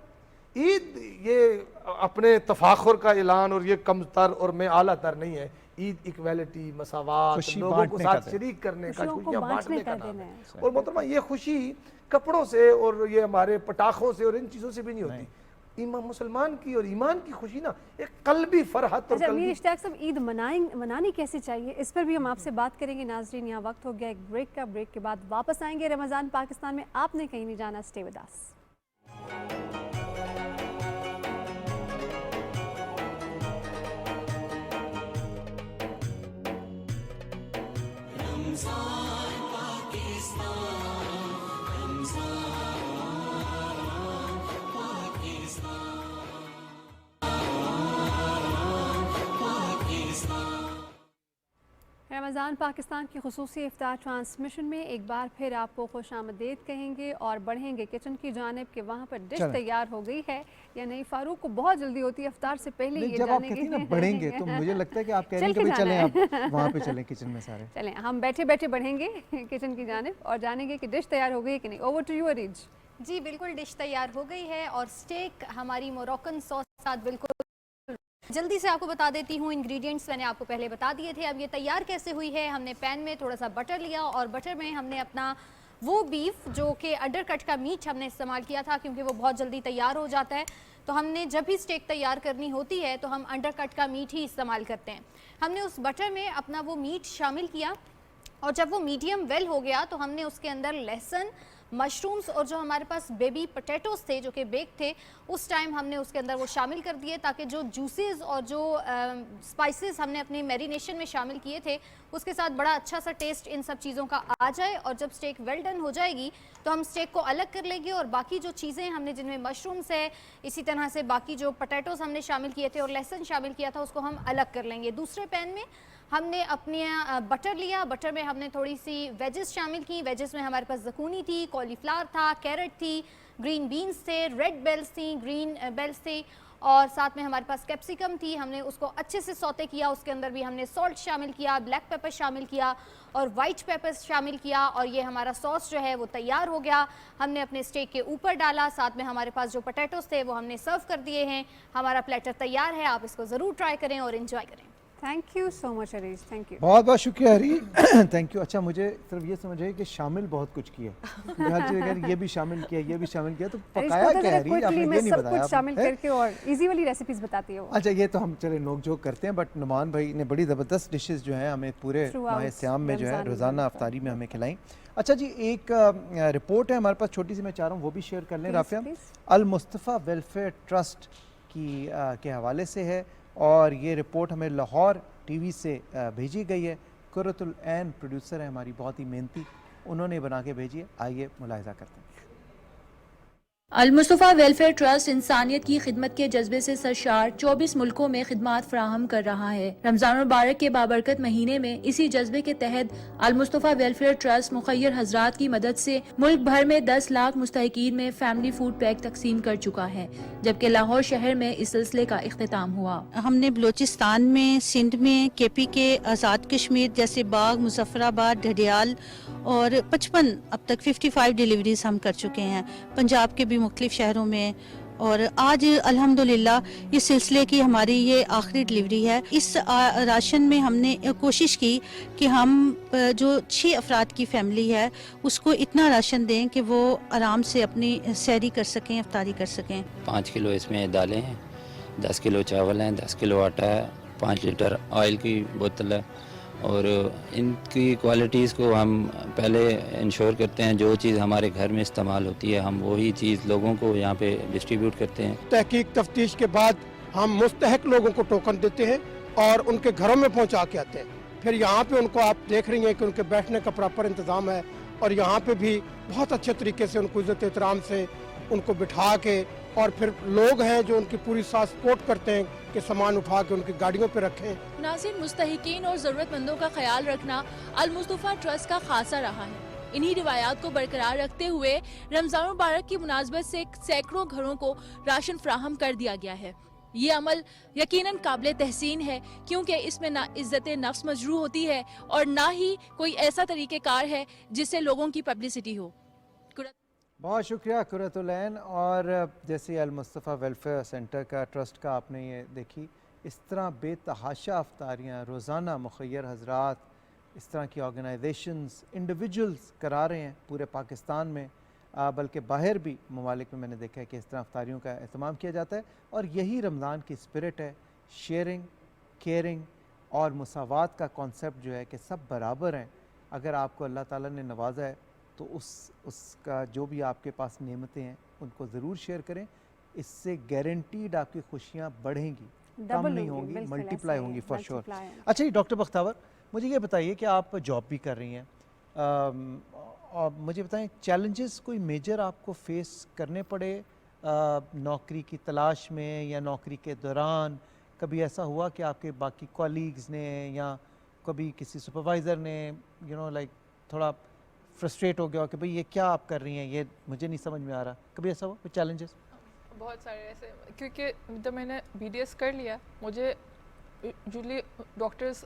عید یہ اپنے تفاخر کا اعلان اور یہ کم تر اور میں اعلیٰ تر نہیں ہے. عید ایکویلٹی، مساوات، لوگوں کو ساتھ شریک کرنے کا، خوشیاں بانٹنے کا نام ہے. اور محترمہ یہ خوشی کپڑوں سے اور یہ ہمارے پٹاخوں سے اور ان چیزوں سے بھی نہیں ہوتی. مسلمان کی اور ایمان کی خوشی نا ایک قلبی فرحت. اور امیر اشتیاق صاحب عید منانی کیسے چاہیے، اس پر بھی ہم آپ سے بات کریں گے. ناظرین یہاں وقت ہو گیا ایک بریک کا، بریک کے بعد واپس آئیں گے. رمضان پاکستان میں آپ نے کہیں نہیں جانا، اسٹے ود اس. رمضان پاکستان کی خصوصی افطار ٹرانسمیشن میں ایک بار پھر آپ کو خوش آمدید کہیں گے اور بڑھیں گے کچن کی جانب کہ وہاں پر ڈش تیار ہو گئی ہے یا نہیں. فاروق کو بہت جلدی ہوتی ہے افطار سے پہلے یہ جب آپ کہتی ہیں نا بڑھیں گے تو مجھے لگتا ہے کہ آپ کہہ رہی ہیں کہ چلیں آپ وہاں پہ چلیں کچن میں سارے. چلیں ہم بیٹھے بیٹھے بڑھیں گے کچن کی جانب اور جانیں گے کہ ڈش تیار ہو گئی کہ نہیں. Over to you Areej. جی بالکل ڈش تیار ہو گئی ہے اور اسٹیک ہماری موروکن سوس کے ساتھ بالکل جلدی سے آپ کو بتا دیتی ہوں. انگریڈینٹس میں نے آپ کو پہلے بتا دیے تھے. اب یہ تیار کیسے ہوئی ہے، ہم نے پین میں تھوڑا سا بٹر لیا اور بٹر میں ہم نے اپنا وہ بیف جو کہ انڈر کٹ کا میٹ ہم نے استعمال کیا تھا کیونکہ وہ بہت جلدی تیار ہو جاتا ہے. تو ہم نے جب بھی اسٹیک تیار کرنی ہوتی ہے تو ہم انڈر کٹ کا میٹ ہی استعمال کرتے ہیں. ہم نے اس بٹر میں اپنا وہ میٹ شامل کیا اور جب وہ میڈیم ویل ہو گیا تو ہم نے اس کے اندر لہسن، مشرومز اور جو ہمارے پاس بیبی پوٹیٹوز تھے جو کہ بیک تھے اس ٹائم ہم نے اس کے اندر وہ شامل کر دیے تاکہ جو جوسز اور جو سپائسز ہم نے اپنی میرینیشن میں شامل کیے تھے اس کے ساتھ بڑا اچھا سا ٹیسٹ ان سب چیزوں کا آ جائے. اور جب اسٹیک ویل ڈن ہو جائے گی تو ہم اسٹیک کو الگ کر لیں گے اور باقی جو چیزیں ہم نے جن میں مشرومز ہے، اسی طرح سے باقی جو پوٹیٹوز ہم نے شامل کیے تھے اور لہسن شامل کیا تھا اس کو ہم الگ کر لیں گے. دوسرے پین میں ہم نے اپنے بٹر لیا، بٹر میں ہم نے تھوڑی سی ویجز شامل کی. ویجز میں ہمارے پاس زکونی تھی، کالی فلاور تھا، کیرٹ تھی، گرین بینز تھے، ریڈ بیلز تھیں، گرین بیلز تھے اور ساتھ میں ہمارے پاس کیپسیکم تھی. ہم نے اس کو اچھے سے سوتے کیا، اس کے اندر بھی ہم نے سالٹ شامل کیا، بلیک پیپر شامل کیا اور وائٹ پیپر شامل کیا اور یہ ہمارا سوس جو ہے وہ تیار ہو گیا. ہم نے اپنے اسٹیک کے اوپر ڈالا، ساتھ میں ہمارے پاس جو پوٹیٹوز تھے وہ ہم نے سرو کر دیے ہیں. ہمارا پلیٹر تیار ہے، آپ اس کو ضرور ٹرائی کریں اور انجوائے کریں. Thank you so much Areej. Thank you, بہت بہت شکریہ عریج. Thank you. اچھا مجھے صرف یہ سمجھ آئی کہ شامل بہت کچھ کیا، یہ بھی شامل کیا، یہ بھی شامل کیا، تو پکایا کیا ہے عریج؟ آپ نے یہ نہیں بتایا. کچھ شامل کر کے اور ایزی والی ریسیپیز بتاتی ہو. اچھا یہ تو ہم چلے نوک جھوک کرتے ہیں، بٹ نعمان بھائی نے بڑی زبردست ڈشز جو ہیں ہمیں پورے ماہ سیام میں جو ہے روزانہ افطاری میں ہمیں کھلائیں. اچھا جی ایک رپورٹ ہے ہمارے پاس چھوٹی سی، میں چاہ رہا ہوں وہ بھی شیئر کر لیں رافعہ. المصطفیٰ ویلفیئر ٹرسٹ کے حوالے سے ہے اور یہ رپورٹ ہمیں لاہور ٹی وی سے بھیجی گئی ہے. قرۃ العین پروڈیوسر ہے ہماری، بہت ہی محنتی، انہوں نے بنا کے بھیجی ہے. آئیے ملاحظہ کرتے ہیں. المصطفیٰ ویلفیئر ٹرسٹ انسانیت کی خدمت کے جذبے سے سرشار 24 ملکوں میں خدمات فراہم کر رہا ہے. رمضان المبارک کے بابرکت مہینے میں اسی جذبے کے تحت المصطفیٰ ویلفیئر ٹرسٹ مخیر حضرات کی مدد سے ملک بھر میں 10 لاکھ مستحقین میں فیملی فوڈ پیک تقسیم کر چکا ہے، جبکہ لاہور شہر میں اس سلسلے کا اختتام ہوا. ہم نے بلوچستان میں، سندھ میں، کے پی کے آزاد کشمیر جیسے باغ، مظفر آباد، ڈھڈیال اور 55 اب تک 55 ڈیلیوریز ہم کر چکے ہیں. پنجاب کے بھی مختلف شہروں میں اور آج الحمدللہ اس سلسلے کی ہماری یہ آخری ڈلیوری ہے. اس راشن میں ہم نے کوشش کی کہ ہم جو 6 افراد کی فیملی ہے اس کو اتنا راشن دیں کہ وہ آرام سے اپنی سحری کر سکیں, افطاری کر سکیں. 5 کلو اس میں دالیں ہیں, 10 کلو چاول ہیں, 10 کلو آٹا ہے, 5 لیٹر آئل کی بوتل ہے, اور ان کی کوالٹیز کو ہم پہلے انشور کرتے ہیں. جو چیز ہمارے گھر میں استعمال ہوتی ہے ہم وہی چیز لوگوں کو یہاں پہ ڈسٹریبیوٹ کرتے ہیں. تحقیق تفتیش کے بعد ہم مستحق لوگوں کو ٹوکن دیتے ہیں اور ان کے گھروں میں پہنچا کے آتے ہیں. پھر یہاں پہ ان کو آپ دیکھ رہی ہیں کہ ان کے بیٹھنے کا پراپر انتظام ہے, اور یہاں پہ بھی بہت اچھے طریقے سے ان کو عزت احترام سے ان کو بٹھا کے, اور پھر لوگ ہیں جو ان کی پوری ساتھ سپورٹ کرتے ہیں کہ سامان اٹھا کے ان کی گاڑیوں پہ رکھیں. ناظرین, مستحقین اور ضرورت مندوں کا خیال رکھنا المصطفیٰ ٹرسٹ کا خاصہ رہا ہے. انہی روایات کو برقرار رکھتے ہوئے رمضان مبارک کی مناسبت سے سینکڑوں گھروں کو راشن فراہم کر دیا گیا ہے. یہ عمل یقیناً قابل تحسین ہے, کیونکہ اس میں نہ عزت نفس مجروح ہوتی ہے اور نہ ہی کوئی ایسا طریقہ کار ہے جس سے لوگوں کی پبلسٹی ہو. بہت شکریہ قرۃ العین. اور جیسے المصطفیٰ ویلفیئر سینٹر کا ٹرسٹ کا آپ نے یہ دیکھی, اس طرح بے تحاشا افطاریاں روزانہ مخیر حضرات, اس طرح کی آرگنائزیشنز, انڈیویجولز کرا رہے ہیں پورے پاکستان میں, بلکہ باہر بھی ممالک میں نے دیکھا ہے کہ اس طرح افطاریوں کا اہتمام کیا جاتا ہے. اور یہی رمضان کی اسپرٹ ہے, شیئرنگ, کیئرنگ اور مساوات کا کانسیپٹ جو ہے کہ سب برابر ہیں. اگر آپ کو اللہ تعالیٰ نے نوازا ہے تو اس کا جو بھی آپ کے پاس نعمتیں ہیں ان کو ضرور شیئر کریں. اس سے گارنٹیڈ آپ کی خوشیاں بڑھیں گی, کم نہیں ہوں گی, ملٹی پلائی ہوں گی فار شور. اچھا جی ڈاکٹر بختاور, مجھے یہ بتائیے کہ آپ جاب بھی کر رہی ہیں, اور مجھے بتائیں چیلنجز کوئی میجر آپ کو فیس کرنے پڑے نوکری کی تلاش میں, یا نوکری کے دوران کبھی ایسا ہوا کہ آپ کے باقی کولیگز نے یا کبھی کسی سپروائزر نے لائک تھوڑا فرسٹریٹ ہو گیا کہ بھئی یہ کیا آپ کر رہی ہیں, یہ مجھے نہیں سمجھ میں آ رہا, کبھی ایسا ہوا کوئی چیلنجز؟ بہت سارے ایسے, کیونکہ جب میں نے BDS کر لیا, مجھے یوزلی ڈاکٹرز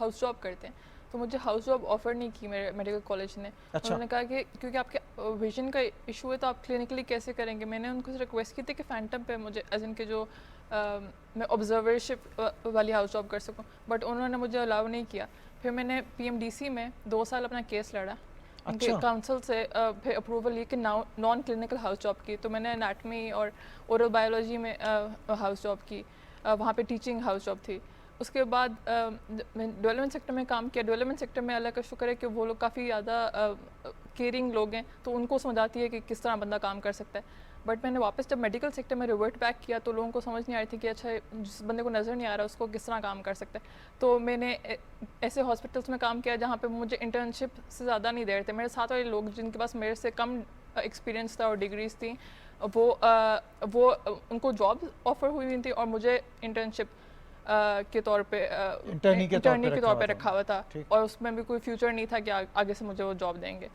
ہاؤس جاب کرتے ہیں, تو مجھے ہاؤس جاب آفر نہیں کی میرے میڈیکل کالج نے. انہوں نے کہا کہ کیونکہ آپ کے ویژن کا ایشو ہے تو آپ کلینکلی کیسے کریں گے. میں نے ان کو ریکویسٹ کی تھی کہ فینٹم پہ مجھے ایز ان کے جو میں آبزرورشپ والی ہاؤس جاب کر سکوں, بٹ انہوں نے مجھے الاؤ نہیں کیا. پھر میں نے PMDC میں 2 سال اپنا کیس لڑا, ان کے کاؤنسل سے پھر اپروول لی کہ نان کلینکل ہاؤس جاب کی. تو میں نے انیٹمی اور اورل بایولوجی میں ہاؤس جاب کی, وہاں پہ ٹیچنگ ہاؤس جاب تھی. اس کے بعد میں ڈیولپمنٹ سیکٹر میں کام کیا. ڈیولپمنٹ سیکٹر میں اللہ کا شکر ہے کہ وہ لوگ کافی زیادہ کیئرنگ لوگ ہیں, تو ان کو سمجھ آتی ہے کہ کس طرح بندہ کام کر سکتا ہے. بٹ میں نے واپس جب میڈیکل سیکٹر میں ریورٹ بیک کیا تو لوگوں کو سمجھ نہیں آ رہی تھی کہ اچھا جس بندے کو نظر نہیں آ رہا اس کو کس طرح کام کر سکتا ہے. تو میں نے ایسے ہاسپٹلس میں کام کیا جہاں پہ مجھے انٹرنشپ سے زیادہ نہیں دے رہے تھے. میرے ساتھ والے لوگ جن کے پاس میرے سے کم ایکسپیرینس تھا اور ڈگریز تھیں, وہ ان کو جاب آفر ہوئی ہوئی تھی اور مجھے انٹرنشپ کے طور پہ انٹرنی کے طور پہ رکھا ہوا تھا, اور اس میں بھی کوئی فیوچر نہیں تھا کہ آگے سے مجھے وہ جاب دیں گے.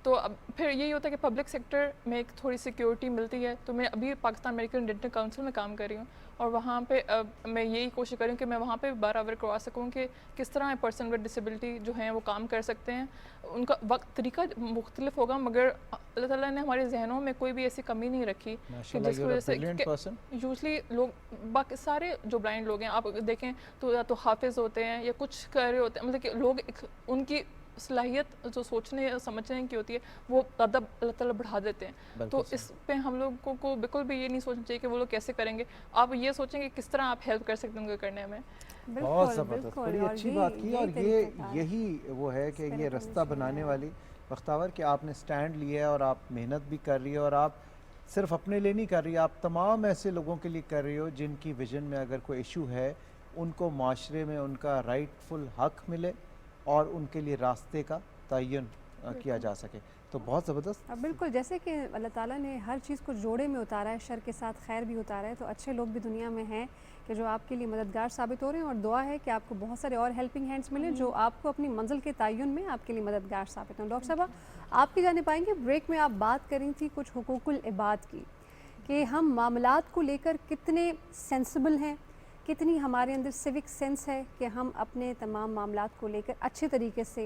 تو اب پھر یہی ہوتا ہے کہ پبلک سیکٹر میں ایک تھوڑی سیکیورٹی ملتی ہے. تو میں ابھی پاکستان میڈیکل ڈینٹل کاؤنسل میں کام کر رہی ہوں, اور وہاں پہ میں یہی کوشش کر رہی ہوں کہ میں وہاں پہ برابر کروا سکوں کہ کس طرح پرسن ود ڈسیبلٹی جو ہیں وہ کام کر سکتے ہیں. ان کا وقت طریقہ مختلف ہوگا, مگر اللہ تعالیٰ نے ہمارے ذہنوں میں کوئی بھی ایسی کمی نہیں رکھی کہ جس کی وجہ سے یوزلی لوگ باقی سارے جو بلائنڈ لوگ ہیں آپ دیکھیں تو یا تو حافظ ہوتے ہیں یا کچھ کر رہے ہوتے ہیں, مطلب کہ لوگ ان کی صلاحیت جو سوچنے سمجھنے کی ہوتی ہے وہ ادب اللہ تعالیٰ بڑھا دیتے ہیں. تو اس پہ ہم لوگوں کو بالکل بھی یہ نہیں سوچنا چاہیے کہ وہ لوگ کیسے کریں گے. آپ یہ سوچیں کہ کس طرح آپ ہیلپ کر سکتے ہیں ان کو کرنے میں. بہت زبردست, بڑی اچھی بات کی. اور یہی وہ ہے کہ یہ رستہ بنانے والی بختاور کہ آپ نے سٹینڈ لیا ہے اور آپ محنت بھی کر رہی ہے, اور آپ صرف اپنے لیے نہیں کر رہی, آپ تمام ایسے لوگوں کے لیے کر رہی ہو جن کی ویژن میں اگر کوئی ایشو ہے ان کو معاشرے میں ان کا رائٹ فل حق ملے اور ان کے لیے راستے کا تعین کیا جا سکے. تو بہت زبردست. بالکل, جیسے کہ اللہ تعالیٰ نے ہر چیز کو جوڑے میں اتارا ہے, شر کے ساتھ خیر بھی اتارا ہے, تو اچھے لوگ بھی دنیا میں ہیں کہ جو آپ کے لیے مددگار ثابت ہو رہے ہیں, اور دعا ہے کہ آپ کو بہت سارے اور ہیلپنگ ہینڈس ملیں جو آپ کو اپنی منزل کے تعین میں آپ کے لیے مددگار ثابت ہوں. ڈاکٹر صاحبہ, آپ کی جانب آئیں گے. بریک میں آپ بات کر رہی تھی کچھ حقوق العباد کی, کہ ہم معاملات کو لے کر کتنے سینسیبل ہیں, کتنی ہمارے اندر سیوک سینس ہے کہ ہم اپنے تمام معاملات کو لے کر اچھے طریقے سے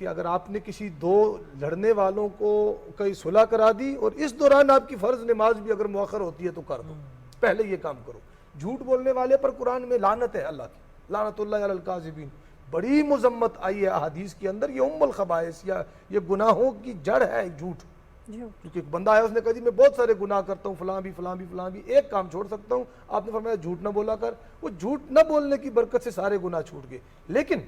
کہ اگر آپ نے کسی دو لڑنے والوں کو کئی صلح کرا دی اور اس دوران آپ کی فرض نماز بھی اگر مؤخر ہوتی ہے تو کر دو، پہلے یہ کام کرو۔ جھوٹ بولنے والے پر قرآن میں لعنت ہے اللہ کی، لعنت اللہ علی الکاذبین، بڑی مذمت آئی ہے احادیث کے اندر، یہ ام الخبائث یا یہ گناہوں کی جڑ ہے جھوٹ۔ کیونکہ ایک بندہ آیا، اس نے کہا جی میں بہت سارے گناہ کرتا ہوں، فلاں بھی فلاں بھی فلاں بھی، ایک کام چھوڑ سکتا ہوں، آپ نے فرمایا جھوٹ نہ بولا کر۔ وہ جھوٹ نہ بولنے کی برکت سے سارے گناہ چھوٹ گئے۔ لیکن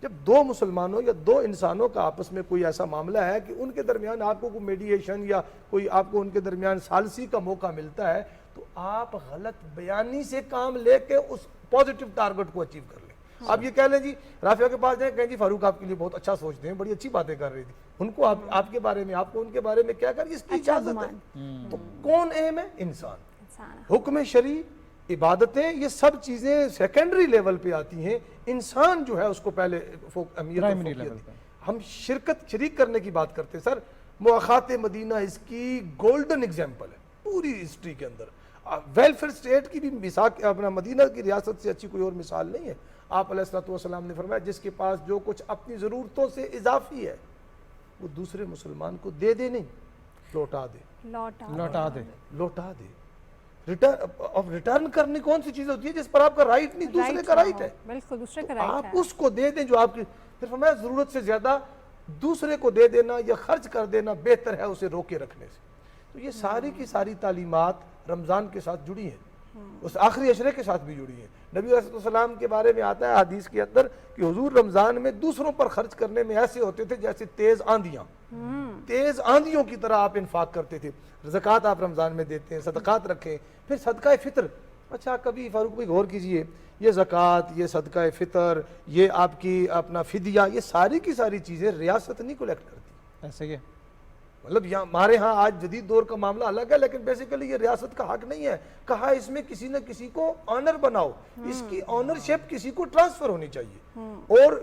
جب دو مسلمانوں یا دو انسانوں کا آپس میں کوئی ایسا معاملہ ہے کہ ان کے درمیان آپ کو کوئی میڈیشن یا کوئی آپ کو ان کے درمیان ثالثی کا موقع ملتا ہے، تو آپ غلط بیانی سے کام لے کے اس پازیٹیو ٹارگٹ کو اچیو کر لیں۔ آپ یہ کہہ لیں جی رافعہ کے پاس جائیں، کہیں جی فاروق آپ کے لیے بہت اچھا سوچتے ہیں، بڑی اچھی باتیں کر رہی تھی، ان کو آپ کے بارے میں، آپ کو ان کے بارے میں کیا کر، اس کی اجازت ہے۔ تو کون اہم ہے؟ انسان۔ حکم شرعی، عبادتیں، یہ سب چیزیں سیکنڈری لیول پہ آتی ہیں، انسان جو ہے اس کو پہلے ہم شریک کرنے کی بات کرتے ہیں۔ سر مواخات مدینہ اس کی گولڈن ایگزامپل ہے پوری ہسٹری کے اندر۔ ویلفیئر اسٹیٹ کی بھی مثال اپنا مدینہ کی ریاست سے اچھی کوئی اور مثال نہیں ہے۔ آپ علیہ الصلوۃ والسلام نے فرمایا جس کے پاس جو کچھ اپنی ضرورتوں سے اضافی ہے وہ دوسرے مسلمان کو دے دے نہیں، لوٹا دے۔ ریٹرن کرنے کون سی چیز ہوتی ہے جس پر آپ کا رائٹ نہیں، دوسرے کا رائٹ ہے، بالکل دوسرے کا رائٹ ہے، آپ اس کو دے دیں جو آپ کی۔ پھر فرمایا ضرورت سے زیادہ دوسرے کو دے دینا یا خرچ کر دینا بہتر ہے اسے روکے رکھنے سے۔ تو یہ ساری کی ساری تعلیمات رمضان کے ساتھ جڑی ہیں، اس آخری عشرے کے ساتھ بھی جڑی ہیں۔ نبی علیہ السلام کے بارے میں آتا ہے حدیث کے اندر کہ حضور رمضان میں دوسروں پر خرچ کرنے میں ایسے ہوتے تھے جیسے تیز آندھیوں کی طرح آپ انفاق کرتے تھے۔ زکوٰۃ آپ رمضان میں دیتے ہیں، صدقات رکھیں، پھر صدقہ فطر۔ اچھا کبھی فاروق بھائی غور کیجئے، یہ زکوٰۃ، یہ صدقہ فطر، یہ آپ کی اپنا فدیہ، یہ ساری کی ساری چیزیں ریاست نہیں کلیکٹ کرتی۔ ایسے کیا؟ مطلب ہمارے ہاں آج جدید دور کا معاملہ الگ ہے، لیکن بیسیکلی یہ ریاست کا حق نہیں ہے۔ کہا اس میں کسی نہ کسی کو آنر بناؤ، اس کی آنرشپ کسی کو ٹرانسفر ہونی چاہیے، اور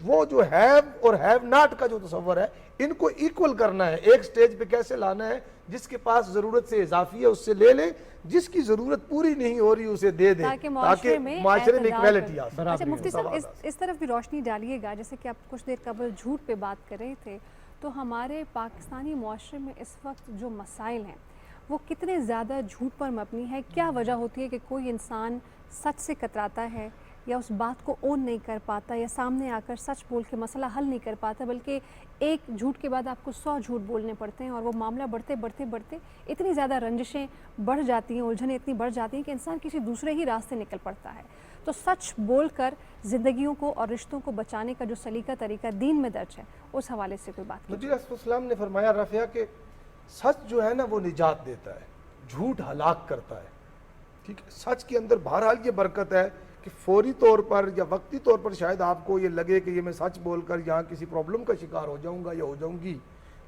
وہ جو ہیو اور ہیو ناٹ کا جو تصور ہے ان کو ایکول کرنا ہے، ایک سٹیج پہ کیسے لانا ہے، جس کے پاس ضرورت سے اضافی ہے اس سے لے لے، جس کی ضرورت پوری نہیں ہو رہی اسے دے دیں، تاکہ معاشرے میں ایکویلٹی آ سکے۔ اچھا مفتی صاحب اس طرف بھی روشنی ڈالیے گا، جیسے کہ آپ کچھ دیر قبل جھوٹ پہ بات کر رہے تھے، تو ہمارے پاکستانی معاشرے میں اس وقت جو مسائل ہیں وہ کتنے زیادہ جھوٹ پر مبنی ہے؟ کیا وجہ ہوتی ہے کہ کوئی انسان سچ سے کتراتا ہے یا اس بات کو اون نہیں کر پاتا یا سامنے آ کر سچ بول کے مسئلہ حل نہیں کر پاتا، بلکہ ایک جھوٹ کے بعد آپ کو 100 جھوٹ بولنے پڑتے ہیں، اور وہ معاملہ بڑھتے اتنی زیادہ رنجشیں بڑھ جاتی ہیں، الجھنیں اتنی بڑھ جاتی ہیں کہ انسان کسی دوسرے ہی راستے نکل پڑتا ہے۔ تو سچ بول کر زندگیوں کو اور رشتوں کو بچانے کا جو سلیقہ طریقہ دین میں درج ہے، اس حوالے سے کوئی بات نبی علیہ السلام نے فرمایا رافعہ کہ سچ جو ہے نا وہ نجات دیتا ہے، جھوٹ ہلاک کرتا ہے۔ ٹھیک ہے، سچ کے اندر بہرحال یہ برکت ہے کہ فوری طور پر یا وقتی طور پر شاید آپ کو یہ لگے کہ یہ میں سچ بول کر یہاں کسی پرابلم کا شکار ہو جاؤں گا یا ہو جاؤں گی،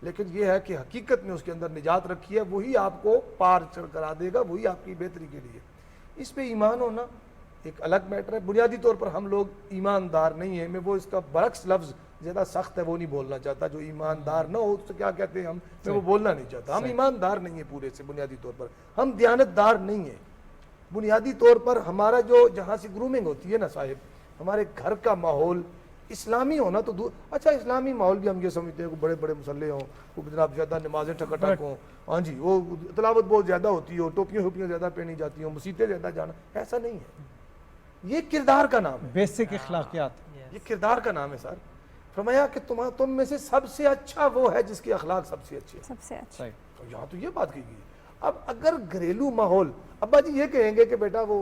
لیکن یہ ہے کہ حقیقت میں اس کے اندر نجات رکھی ہے، وہی آپ کو پار چڑھ کرا دے گا، وہی آپ کی بہتری کے لیے۔ اس پہ ایمان ہونا ایک الگ میٹر ہے۔ بنیادی طور پر ہم لوگ ایماندار نہیں ہیں، میں وہ اس کا برعکس لفظ زیادہ سخت ہے وہ نہیں بولنا چاہتا، جو ایماندار نہ ہو تو کیا کہتے ہیں ہم، میں وہ بولنا نہیں چاہتا۔ ہم ایماندار نہیں ہیں پورے سے، بنیادی طور پر ہم دیانتدار نہیں ہیں۔ بنیادی طور پر ہمارا جو جہاں سے گرومنگ ہوتی ہے نا صاحب، ہمارے گھر کا ماحول اسلامی ہونا تو دور۔ اچھا اسلامی ماحول بھی ہم یہ سمجھتے ہیں کہ بڑے بڑے مسلح ہوں، وہ جناب زیادہ نمازیں ٹھک ہوں، ہاں جی وہ تلاوت بہت زیادہ ہوتی ہو، ٹوپیاں زیادہ پہنی جاتی ہوں، مسیتیں زیادہ جانا، ایسا نہیں ہے۔ یہ کردار کا نام ہے، بیسک اخلاقیات، یہ کردار کا نام ہے سر۔ فرمایا کہ تم میں سے سب سے اچھا وہ ہے جس کے اخلاق سب سے اچھے ہیں، سب سے اچھا۔ تو یہاں تو یہ بات کی گئی۔ اب اگر گھریلو ماحول، ابا جی یہ کہیں گے کہ بیٹا وہ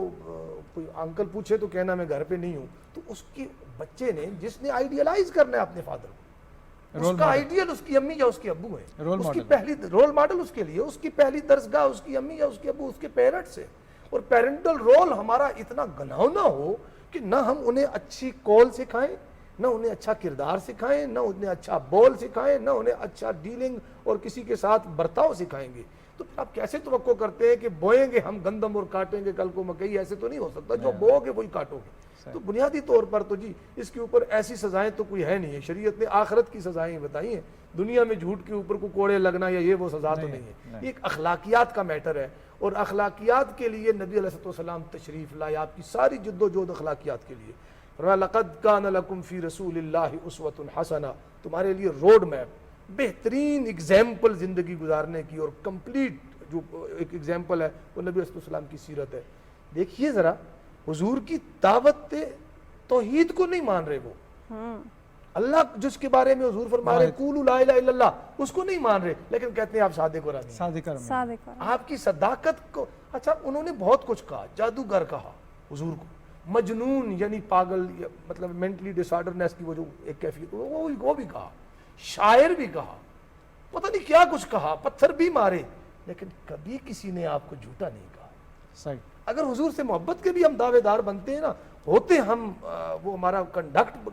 کوئی انکل پوچھے تو کہنا میں گھر پہ نہیں ہوں، تو اس کے بچے نے جس نے آئیڈیلائز کرنا ہے اپنے فادر کو، اس کا آئیڈیل اس کی امی یا اس کے ابو ہیں، اس کی پہلی رول ماڈل اس کے لیے، اس کی پہلی درسگاہ اس کی امی یا اس کے ابو، اس کے پیرنٹس ہیں۔ اور پیرنٹل رول ہمارا اتنا گھناؤنا ہو کہ نہ ہم انہیں اچھی کال سکھائیں، نہ انہیں اچھا کردار سکھائیں، نہ انہیں اچھا بول سکھائیں، نہ انہیں اچھا ڈیلنگ اور کسی کے ساتھ برتاؤ سکھائیں گے، تو پھر آپ کیسے توقع کرتے ہیں کہ بوئیں گے ہم گندم اور کاٹیں گے کل کو مکئی؟ ایسے تو نہیں ہو سکتا، جو بو گے وہی کاٹو گے۔ تو بنیادی طور پر تو جی اس کے اوپر ایسی سزائیں تو کوئی ہے نہیں ہے، شریعت نے آخرت کی سزائیں بتائی ہیں، دنیا میں جھوٹ کے اوپر کو کوڑے لگنا یا یہ وہ سزا تو نہیں ہے، یہ ایک اخلاقیات کا میٹر ہے، اور اخلاقیات کے لیے نبی علیہ السلام تشریف لائے، آپ کی ساری جد و جہد اخلاقیات کے لیے۔ فرمایا لقد کان لکم فی رسول اللہ اسوۃ حسنہ، تمہارے لیے روڈ میپ، بہترین اگزامپل زندگی گزارنے کی، اور کمپلیٹ جو ایک اگزامپل ہے وہ نبی صلی اللہ علیہ وسلم کی سیرت ہے۔ دیکھیے ذرا حضور کی دعوت توحید کو نہیں مان رہے، وہ اللہ جس کے بارے میں حضور فرما رہے قولوا لا الہ الا اللہ، اس کو نہیں مان رہے، لیکن کہتے ہیں آپ صادق اور امین، آپ کی صداقت کو۔ اچھا انہوں نے بہت کچھ کہا، جادوگر کہا حضور کو، مجنون یعنی پاگل، مطلب مینٹلی ڈس آرڈرنیس کی وہ جو ایک کیفیت، وہ بھی کہا، شاعر بھی کہا، پتہ نہیں کیا کچھ کہا، پتھر بھی مارے، لیکن کبھی کسی نے آپ کو جھوٹا نہیں کہا۔ صحیح، اگر حضور سے محبت کے بھی ہم دعوے دار بنتے ہیں نا، ہوتے ہم وہ ہمارا کنڈکٹ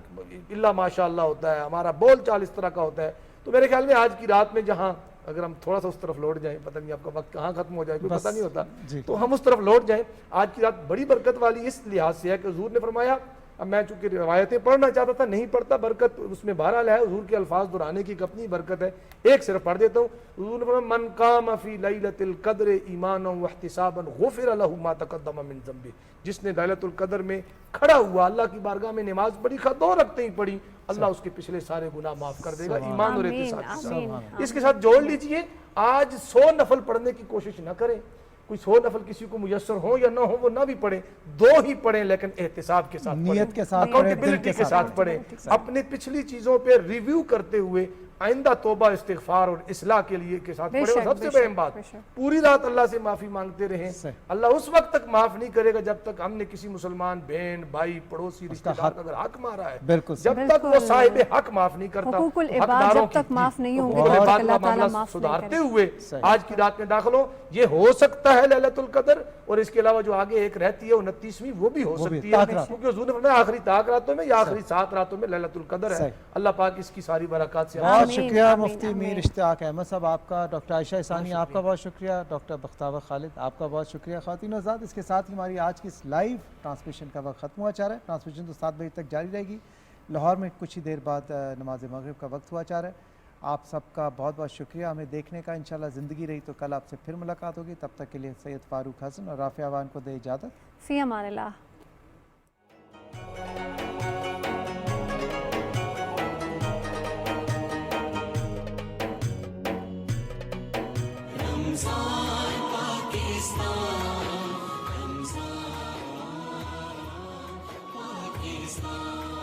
اللہ ماشاء اللہ ہوتا ہے، ہمارا بول چال اس طرح کا ہوتا ہے، تو میرے خیال میں آج کی رات میں جہاں اگر ہم تھوڑا سا اس طرف لوٹ جائیں، پتہ نہیں آپ کا وقت کہاں ختم ہو جائے کوئی پتہ نہیں ہوتا، تو ہم اس طرف لوٹ جائیں۔ آج کی رات بڑی برکت والی اس لحاظ سے ہے کہ حضور نے فرمایا، اب میں چونکہ روایتیں پڑھنا چاہتا تھا نہیں پڑھتا، برکت اس میں بہرحال ہے، حضور کے الفاظ دہرانے کی ایک اپنی برکت ہے، ایک صرف پڑھ دیتا ہوں۔ حضور نے فرمایا من قام فی لیلۃ القدر ایمانا واحتسابا غفر له ما تقدم من ذنبه، جس نے لیلۃ القدر میں کھڑا ہوا، اللہ کی بارگاہ میں نماز پڑھی، دو رکعتیں ہی پڑھی، اللہ اس کے پچھلے سارے گناہ معاف کر دے گا، ایمان اور احتساب کے ساتھ۔ اس کے ساتھ جوڑ لیجئے، آج 100 نفل پڑھنے کی کوشش نہ کریں، کوئی 100 نفل کسی کو میسر ہو یا نہ ہو وہ نہ بھی پڑھیں، 2 ہی پڑھیں، لیکن احتساب کے ساتھ، نیت کے ساتھ، اکاؤنٹیبلٹی کے ساتھ پڑھیں، اپنے پچھلی چیزوں پہ ریویو کرتے ہوئے آئندہ توبہ استغفار اور اصلاح کے لیے کے ساتھ پڑھیں۔ اور سب سے بہم بات، پوری رات اللہ سے معافی مانگتے رہیں، اللہ اس وقت تک معاف نہیں کرے گا جب تک ہم نے کسی مسلمان بہن بھائی پڑوسی رشتہ دار کا اگر حق مارا ہے، جب تک وہ صاحب حق معاف نہیں کرتا، حقداروں کی اللہ تعالیٰ سدھارتے ہوئے آج کی رات میں داخل ہو۔ یہ ہو سکتا ہے لیلۃ القدر، اور اس کے علاوہ جو آگے ایک رہتی ہے 29ویں، وہ بھی ہو سکتی ہے، کیونکہ حضور نے فرمایا آخری طاق راتوں میں یا آخری 7 راتوں میں لیلۃ القدر ہے۔ اللہ پاک اس کی ساری برکات سے۔ بہت شکریہ مفتی میر اشتیاق احمد صاحب آپ کا، ڈاکٹر عائشہ احسانی آپ کا بہت شکریہ، ڈاکٹر بختیار خالد آپ کا بہت شکریہ۔ خواتین و حضرات، اس کے ساتھ ہی ہماری آج کی اس لائیو ٹرانسمیشن کا وقت ختم ہوا جا رہا ہے۔ ٹرانسمیشن تو 7 بجے تک جاری رہے گی، لاہور میں کچھ ہی دیر بعد نماز مغرب کا وقت ہوا جا رہا ہے۔ آپ سب کا بہت بہت شکریہ ہمیں دیکھنے کا، انشاءاللہ زندگی رہی تو کل آپ سے پھر ملاقات ہوگی، تب تک کے لیے سید فاروق حسن اور رافع عوان کو دے اجازت، فی امان اللہ۔ رمضان